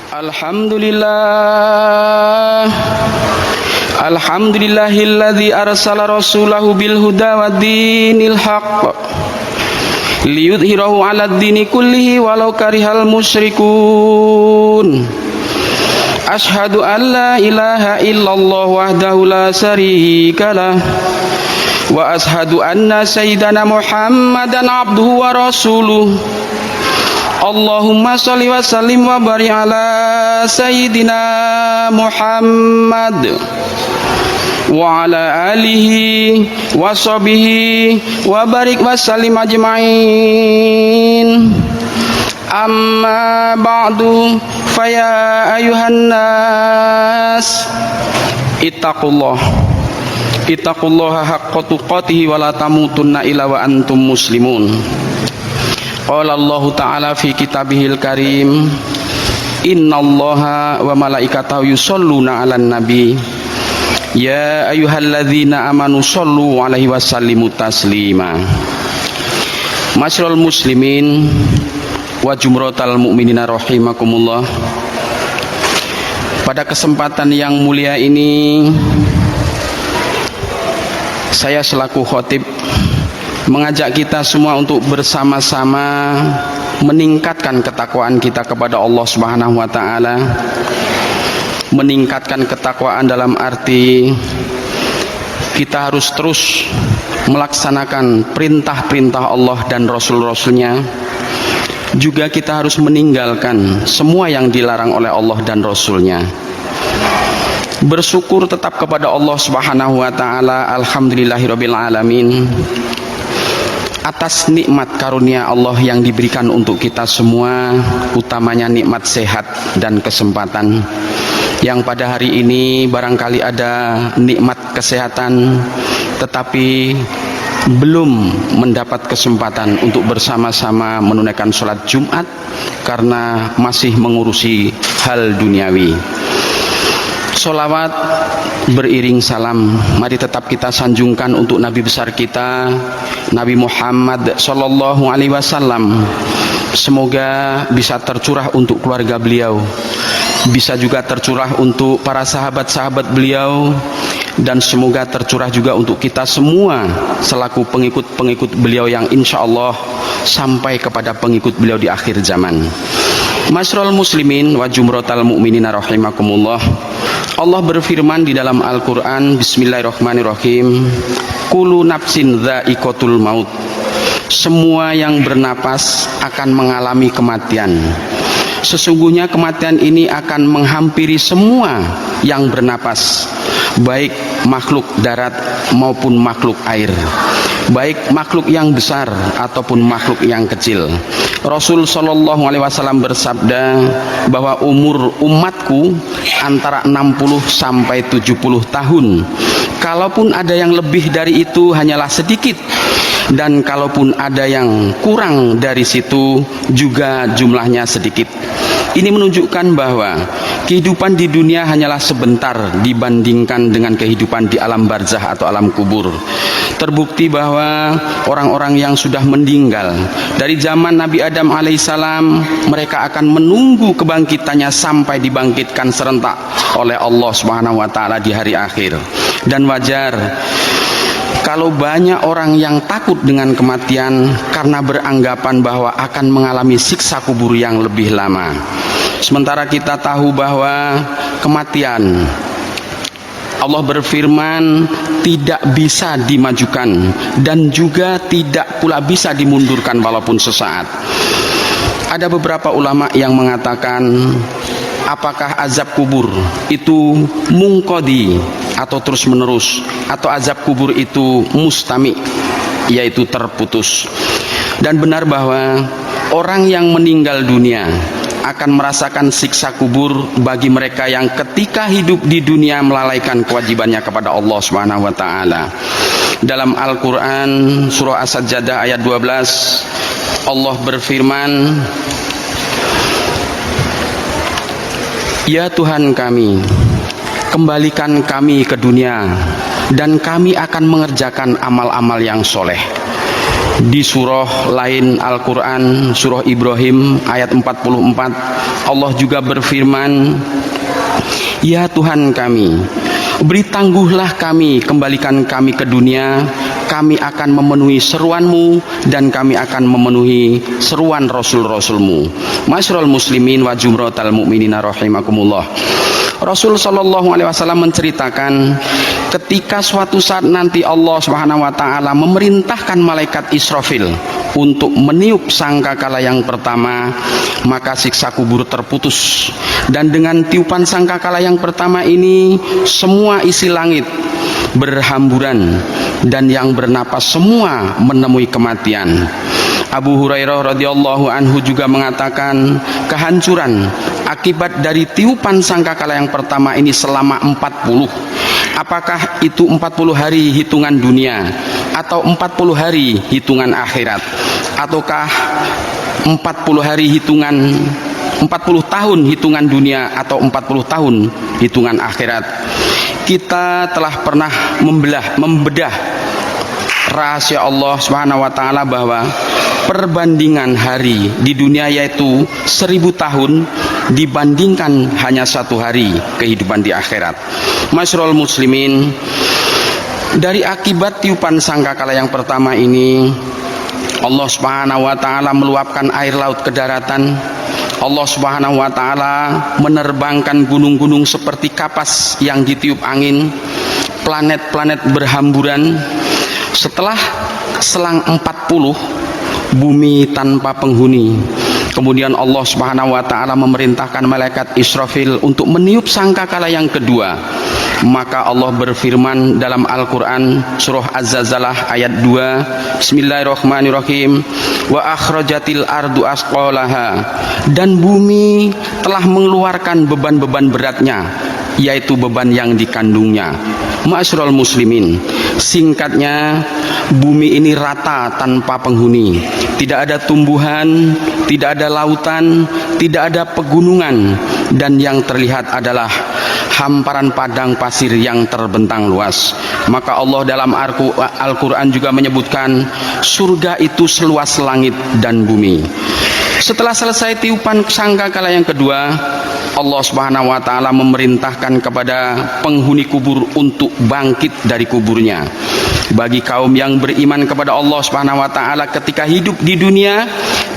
Alhamdulillah, alhamdulillahilladzi arsala rasulahu bil huda wa dinil haqq liyudhhirahu 'alad dini kullihi walau karihal musyrikun. Asyhadu an la ilaha illallah wahdahu la syarikalah wa asyhadu anna sayyidana Muhammadan abduhu wa rasuluh. Allahumma sholli wa sallim wa barik ala sayyidina Muhammad wa ala alihi wa sahbihi wa barik wa sallim ajma'in. Amma ba'du, faya ayuhan nas ittaqullaha haqqa tuqatih wa la tamutunna illa wa antum muslimun. Qala Allah Ta'ala fi kitabihil karim, innallaha wa malaikatahu yusholluna 'alan nabi ya ayyuhalladzina amanu shollu 'alaihi wa sallimu taslima. Masyarul muslimin wa jumratal mu'minina rahimakumullah. Pada kesempatan yang mulia ini, saya selaku khatib mengajak kita semua untuk bersama-sama meningkatkan ketakwaan kita kepada Allah Subhanahu wa taala. Meningkatkan ketakwaan dalam arti kita harus terus melaksanakan perintah-perintah Allah dan Rasul-Rasulnya. Juga kita harus meninggalkan semua yang dilarang oleh Allah dan Rasulnya. Bersyukur tetap kepada Allah Subhanahu wa taala, alhamdulillahirabbil alamin, atas nikmat karunia Allah yang diberikan untuk kita semua, utamanya nikmat sehat dan kesempatan. Yang pada hari ini barangkali ada nikmat kesehatan tetapi belum mendapat kesempatan untuk bersama-sama menunaikan sholat Jumat karena masih mengurusi hal duniawi. Sholawat beriring salam, mari tetap kita sanjungkan untuk Nabi besar kita, Nabi Muhammad Sallallahu Alaihi Wasallam. Semoga bisa tercurah untuk keluarga beliau, bisa juga tercurah untuk para sahabat-sahabat beliau, dan semoga tercurah juga untuk kita semua selaku pengikut-pengikut beliau yang insya Allah sampai kepada pengikut beliau di akhir zaman. Masyarul muslimin wa jumratal mu'minina rahimakumullah. Allah berfirman di dalam Al-Quran, bismillahirrahmanirrahim, Kullu nafsin dha'iqatul maut. Semua yang bernapas akan mengalami kematian. Sesungguhnya kematian ini akan menghampiri semua yang bernapas, baik makhluk darat maupun makhluk air, baik makhluk yang besar ataupun makhluk yang kecil. Rasul Shallallahu Alaihi Wasallam bersabda bahwa umur umatku antara 60 sampai 70 tahun. Kalaupun ada yang lebih dari itu hanyalah sedikit, dan kalaupun ada yang kurang dari situ juga jumlahnya sedikit. Ini menunjukkan bahwa kehidupan di dunia hanyalah sebentar dibandingkan dengan kehidupan di alam barzah atau alam kubur. Terbukti bahwa orang-orang yang sudah meninggal dari zaman Nabi Adam alaihissalam, mereka akan menunggu kebangkitannya sampai dibangkitkan serentak oleh Allah Subhanahu wa taala di hari akhir. Dan wajar kalau banyak orang yang takut dengan kematian karena beranggapan bahwa akan mengalami siksa kubur yang lebih lama. Sementara kita tahu bahwa kematian, Allah berfirman, tidak bisa dimajukan dan juga tidak pula bisa dimundurkan walaupun sesaat. Ada beberapa ulama yang mengatakan, apakah azab kubur itu mungqadi atau terus menerus, atau azab kubur itu mustami, yaitu terputus. Dan benar bahwa orang yang meninggal dunia akan merasakan siksa kubur bagi mereka yang ketika hidup di dunia melalaikan kewajibannya kepada Allah Subhanahu wa taala. Dalam Al-Qur'an surah As-Sajdah ayat 12, Allah berfirman, Ya Tuhan kami, kembalikan kami ke dunia dan kami akan mengerjakan amal-amal yang soleh. Di surah lain Al-Quran, surah Ibrahim ayat 44, Allah juga berfirman, "Ya Tuhan kami, beri tangguhlah kami, kembalikan kami ke dunia, kami akan memenuhi seruanmu dan kami akan memenuhi seruan Rasul-Rasulmu." Masyarul muslimin wa jumratal mu'minina rahimakumullah. Rasul sallallahu alaihi wasallam menceritakan ketika suatu saat nanti Allah Subhanahu wa taala memerintahkan malaikat Israfil untuk meniup sangkakala yang pertama, maka siksa kubur terputus, dan dengan tiupan sangkakala yang pertama ini semua isi langit berhamburan dan yang bernapas semua menemui kematian. Abu Hurairah radhiyallahu anhu juga mengatakan kehancuran akibat dari tiupan sangkakala yang pertama ini selama 40. Apakah itu 40 hari hitungan dunia atau 40 hari hitungan akhirat, ataukah 40 hari hitungan 40 tahun hitungan dunia atau 40 tahun hitungan akhirat? Kita telah pernah membedah rahasia Allah Subhanahu wa taala bahwa perbandingan hari di dunia yaitu 1000 tahun dibandingkan hanya 1 hari kehidupan di akhirat. Masyarul muslimin, dari akibat tiupan sangkakala yang pertama ini, Allah Subhanahu wa taala meluapkan air laut ke daratan. Allah Subhanahu wa taala menerbangkan gunung-gunung seperti kapas yang ditiup angin. Planet-planet berhamburan. Setelah selang 40 bumi tanpa penghuni, kemudian Allah Subhanahu wa taala memerintahkan malaikat Israfil untuk meniup sangkakala yang kedua. Maka Allah berfirman dalam Al-Quran surah Az-Zalzalah ayat 2, Bismillahirrahmanirrahim, wa akhrajatil ardu asqalaha, dan bumi telah mengeluarkan beban-beban beratnya, yaitu beban yang dikandungnya. Ma'asyiral muslimin, singkatnya bumi ini rata tanpa penghuni, tidak ada tumbuhan, tidak ada lautan, tidak ada pegunungan, dan yang terlihat adalah hamparan padang pasir yang terbentang luas. Maka Allah dalam Al-Quran juga menyebutkan surga itu seluas langit dan bumi. Setelah selesai tiupan sangkakala yang kedua, Allah Subhanahu wa taala memerintahkan kepada penghuni kubur untuk bangkit dari kuburnya. Bagi kaum yang beriman kepada Allah Subhanahu wa taala ketika hidup di dunia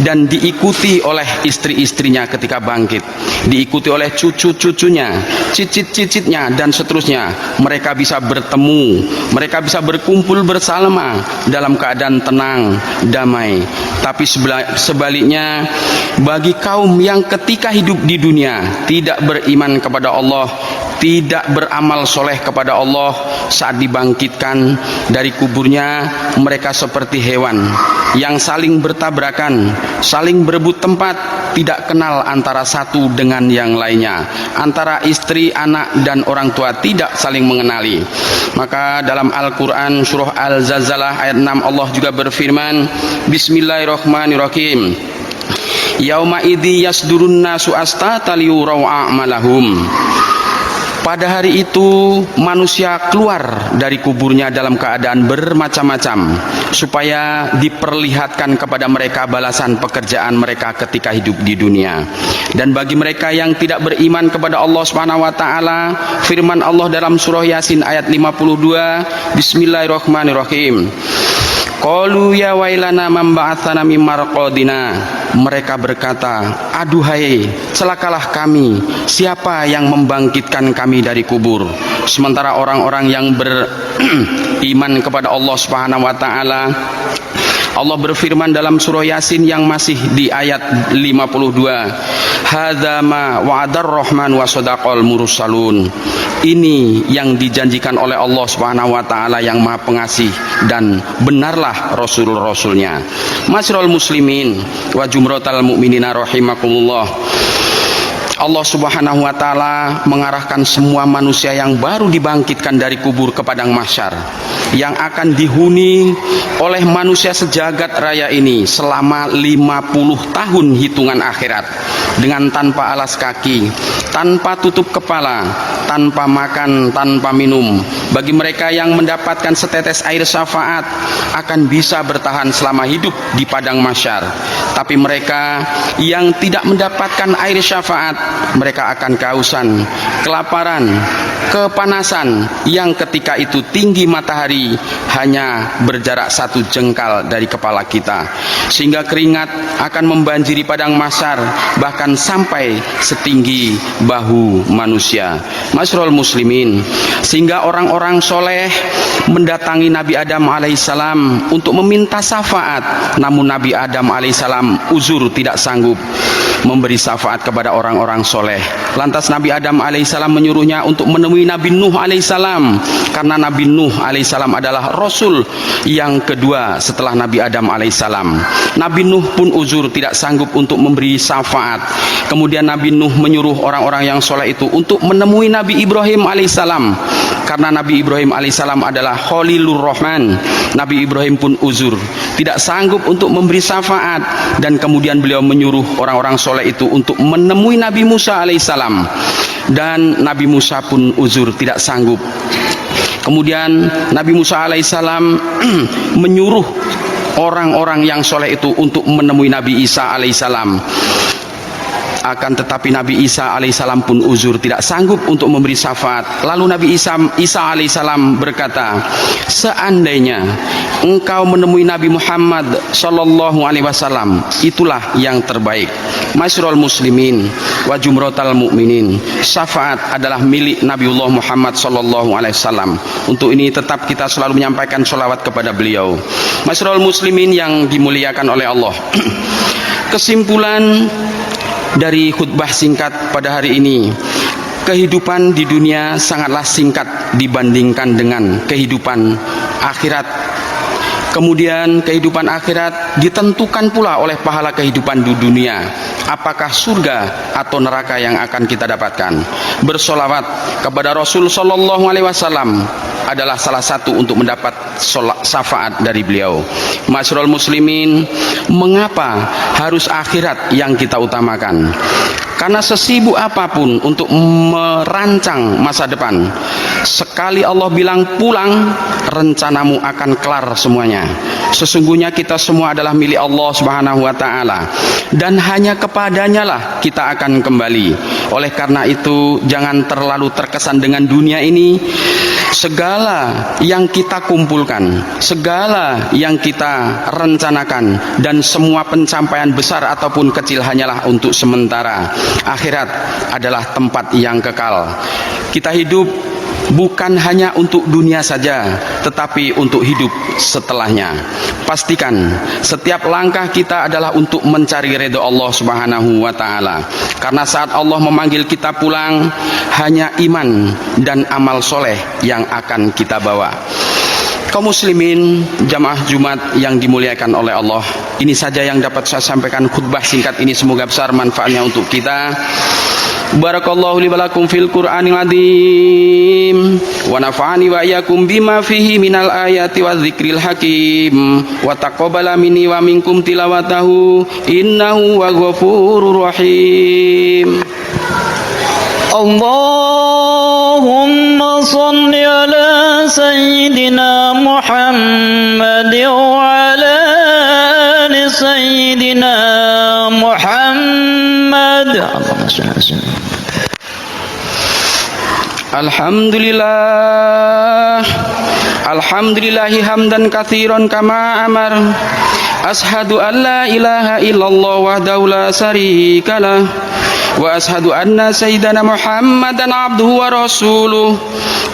dan diikuti oleh istri-istrinya ketika bangkit, diikuti oleh cucu-cucunya, cicit-cicitnya, dan seterusnya, mereka bisa bertemu, mereka bisa berkumpul bersama dalam keadaan tenang, damai. Tapi sebaliknya, bagi kaum yang ketika hidup di dunia tidak beriman kepada Allah, tidak beramal soleh kepada Allah, saat dibangkitkan dari kuburnya, mereka seperti hewan yang saling bertabrakan, saling berebut tempat, tidak kenal antara satu dengan yang lainnya, antara istri, anak, dan orang tua tidak saling mengenali. Maka dalam Al-Quran surah Al-Zalzalah ayat 6 Allah juga berfirman, Bismillahirrahmanirrahim, yauma idzi yasdurun nasu astata liyurau a'malahum. Pada hari itu manusia keluar dari kuburnya dalam keadaan bermacam-macam, supaya diperlihatkan kepada mereka balasan pekerjaan mereka ketika hidup di dunia. Dan bagi mereka yang tidak beriman kepada Allah Subhanahu wa taala, firman Allah dalam surah Yasin ayat 52, Bismillahirrahmanirrahim, qalu ya wailana man ba'atsana min marqadina. Mereka berkata, aduhai celakalah kami, siapa yang membangkitkan kami dari kubur. Sementara orang-orang yang beriman kepada Allah Subhanahu wa taala, Allah berfirman dalam surah Yasin yang masih di ayat 52, hadza ma wa'adar rahman wa sadaqal mursalun. Ini yang dijanjikan oleh Allah Subhanahu wa taala yang Maha Pengasih, dan benarlah rasul-rasulnya. Masyarul muslimin wa jumratal mu'minina rahimakumullah. Allah Subhanahu wa taala mengarahkan semua manusia yang baru dibangkitkan dari kubur ke padang mahsyar, yang akan dihuni oleh manusia sejagat raya ini selama 50 tahun hitungan akhirat. dengan tanpa alas kaki, tanpa tutup kepala, tanpa makan, tanpa minum. Bagi mereka yang mendapatkan setetes air syafaat akan bisa bertahan selama hidup di padang mahsyar. Tapi mereka yang tidak mendapatkan air syafaat, mereka akan kehausan, kelaparan, kepanasan yang ketika itu tinggi matahari hanya berjarak 1 jengkal dari kepala kita, sehingga keringat akan membanjiri padang mahsyar bahkan sampai setinggi bahu manusia. Masyarul muslimin, sehingga orang-orang soleh mendatangi Nabi Adam alaihissalam untuk meminta syafaat, namun Nabi Adam alaihissalam uzur tidak sanggup memberi syafaat kepada orang-orang soleh. Lantas Nabi Adam alaihissalam menyuruhnya untuk menemui Nabi Nuh alaihissalam, karena Nabi Nuh alaihissalam adalah Rasul yang kedua setelah Nabi Adam alaihissalam. Nabi Nuh pun uzur tidak sanggup untuk memberi syafaat. Kemudian Nabi Nuh menyuruh orang-orang yang soleh itu untuk menemui Nabi Ibrahim alaihissalam, karena Nabi Ibrahim alaihissalam adalah Khalilur Rahman. Nabi Ibrahim pun uzur tidak sanggup untuk memberi syafaat, dan kemudian beliau menyuruh orang-orang soleh itu untuk menemui Nabi Musa alaihissalam, dan Nabi Musa pun uzur tidak sanggup. Kemudian Nabi Musa alaihissalam menyuruh orang-orang yang soleh itu untuk menemui Nabi Isa alaihissalam. Akan tetapi Nabi Isa alaihissalam pun uzur tidak sanggup untuk memberi syafaat. Lalu Nabi Isa alaihissalam berkata, seandainya engkau menemui Nabi Muhammad sallallahu alaihi wasallam, itulah yang terbaik. Masyarul muslimin wa jumratal mukminin, syafaat adalah milik Nabiullah Muhammad sallallahu alaihi wasallam. Untuk ini tetap kita selalu menyampaikan sholawat kepada beliau. Masyarul muslimin yang dimuliakan oleh Allah. Kesimpulan dari khutbah singkat pada hari ini, kehidupan di dunia sangatlah singkat dibandingkan dengan kehidupan akhirat. Kemudian kehidupan akhirat ditentukan pula oleh pahala kehidupan di dunia, apakah surga atau neraka yang akan kita dapatkan. Bersolawat kepada Rasul sallallahu alaihi wasallam adalah salah satu untuk mendapat syafaat dari beliau. Masyarul muslimin, mengapa harus akhirat yang kita utamakan? Karena sesibuk apapun untuk merancang masa depan, sekali Allah bilang pulang, rencanamu akan kelar semuanya. Sesungguhnya kita semua adalah milik Allah Subhanahu wa taala, dan hanya kepadanya lah kita akan kembali. Oleh karena itu, jangan terlalu terkesan dengan dunia ini. Segala yang kita kumpulkan, segala yang kita rencanakan, dan semua pencapaian besar ataupun kecil hanyalah untuk sementara. Akhirat adalah tempat yang kekal. Kita hidup bukan hanya untuk dunia saja, tetapi untuk hidup setelahnya. Pastikan setiap langkah kita adalah untuk mencari ridha Allah Subhanahu wa taala. Karena saat Allah memanggil kita pulang, hanya iman dan amal soleh yang akan kita bawa. Kaum muslimin, jamaah Jumat yang dimuliakan oleh Allah, ini saja yang dapat saya sampaikan khutbah singkat ini. Semoga besar manfaatnya untuk kita. Barakallahu li walakum fil Qur'anil azim wa nafa'ani wa iyyakum bima fihi minal ayati wa dzikril hakim wa taqabbala minni wa minkum tilawatahu innahu wa ghafurur rahim. Allahumma salli ala sayyidina Muhammad wa ala ali sayyidina Muhammad. Alhamdulillah, alhamdulillahi hamdan katsiran kama amar. Ashhadu an la ilaha illallah wahdahu la syarikalah, wa ashhadu anna sayyidana Muhammadan abduhu wa rasuluh.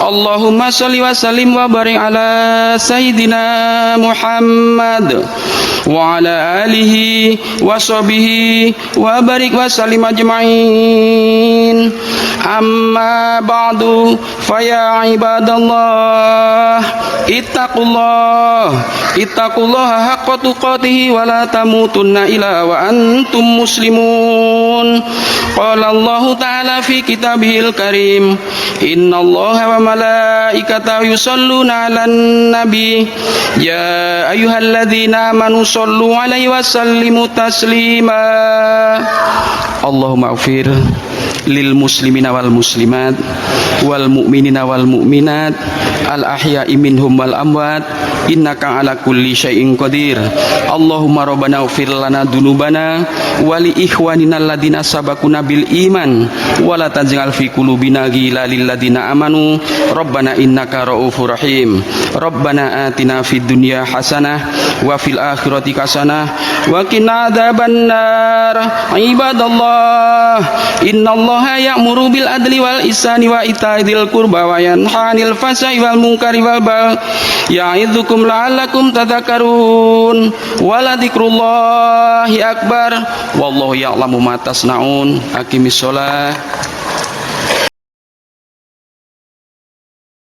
Allahumma shalli wa sallim wa barik ala sayyidina Muhammad wa ala alihi wa sahbihi wa barik wa sallim ajma'in. Amma ba'du, faya ibadallah, ittaqullaha haqqa tuqatih wa la tamutunna illa wa antum muslimun. Qala Allah ta'ala fi kitabihil karim, innallaha wa malaikatahu yusholluna 'alan nabi, ya ayyuhalladzina amanu shollu 'alaihi wa sallimu taslima. Allahumma ighfir lil muslimina wal muslimat wal mu'minina wal mu'minat al ahya'i minhum wal amwat innaka ala kulli syai'in qadir. Allahumma rabbana ighfir lana dunubana wa li ikhwanina alladhina sabaquna bil iman wa la taj'al fi qulubina ghillan lil ladzina amanu rabbana innaka raufur rahim. Rabbana atina fid dunya hasanah wa fil akhirati hasanah wa qina adzabannar. Ibadallah, innallaha ya'muru bil adli wal ihsani wa ita'i dzil qurba wa yanha 'anil fahsya'i wal munkari wal baghi ya'idzukum la'allakum tadhakkarun. Wa la dzikrullahi akbar wallahu ya'lamu ma tasna'un. Aqimis shalah.